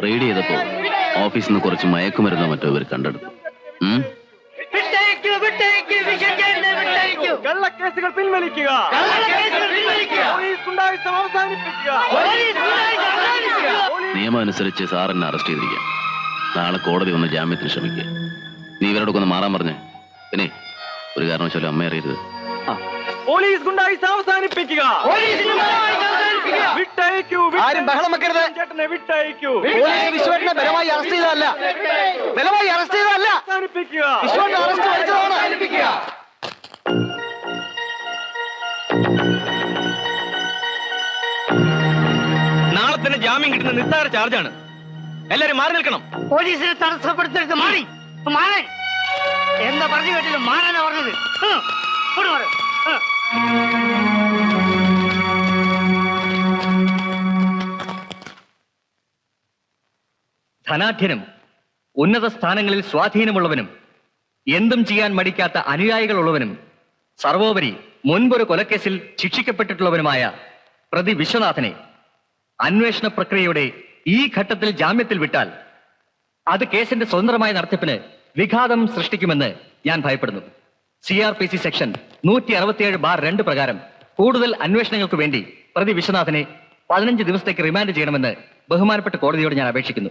Raid ചെയ്തപ്പോ ഓഫീസിൽ നിന്ന് കുറച്ച് മയക്കുമരുന്നോ മറ്റോ ഇവർ കണ്ടെടുത്തു. കള്ളക്കേസുകൾ പിൻവലിക്കുക. നിയമം അനുസരിച്ച് സാറിനെ അറസ്റ്റ് ചെയ്തിരിക്കുക. നാളെ കോടതി വന്ന് ജാമ്യത്തിന് ശ്രമിക്കുക. നീ ഇവരോടൊക്കെ ഒന്ന് മാറാൻ പറഞ്ഞേ. പിന്നെ ഒരു കാരണവശാലും അമ്മ അറിയരുത്. പോലീസ് ഗുണ്ടായിസം അവസാനിപ്പിക്കുക. വിട്ടയക്കൂ. ആരും ബഹളം വെക്കരുത്. ചേട്ടനെ വിട്ടയക്കൂ. വിശ്വനെ ബലമായി അറസ്റ്റ് ചെയ്തതല്ല. അവസാനിപ്പിക്കുക. വിശ്വനെ അറസ്റ്റ് ചെയ്തതാണ്. നാളെ തന്നെ ജാമ്യം കിട്ടുന്ന നിസ്സാര ചാർജാണ്. എല്ലാരും മാറി നിൽക്കണം. പോലീസിനെ തടസ്സപ്പെടുത്തരുത്. മാറി മാറാൻ എന്താ പറഞ്ഞു കേട്ടില്ല. മാറാനാ പറഞ്ഞത്. ധനാഢ്യനും ഉന്നത സ്ഥാനങ്ങളിൽ സ്വാധീനമുള്ളവനും എന്തും ചെയ്യാൻ മടിക്കാത്ത അനുയായികളുള്ളവനും സർവോപരി മുൻപൊരു കൊലക്കേസിൽ ശിക്ഷിക്കപ്പെട്ടിട്ടുള്ളവനുമായ പ്രതി വിശ്വനാഥനെ അന്വേഷണ പ്രക്രിയയുടെ ഈ ഘട്ടത്തിൽ ജാമ്യത്തിൽ വിട്ടാൽ അത് കേസിന്റെ സ്വതന്ത്രമായ നടത്തിപ്പിന് വിഘാതം സൃഷ്ടിക്കുമെന്ന് ഞാൻ ഭയപ്പെടുന്നു. CRPC സെക്ഷൻ 167(2) പ്രകാരം കൂടുതൽ അന്വേഷണങ്ങൾക്ക് വേണ്ടി പ്രതി വിശ്വനാഥനെ 15 ദിവസത്തേക്ക് റിമാൻഡ് ചെയ്യണമെന്ന് ബഹുമാനപ്പെട്ട കോടതിയോട് ഞാൻ അപേക്ഷിക്കുന്നു.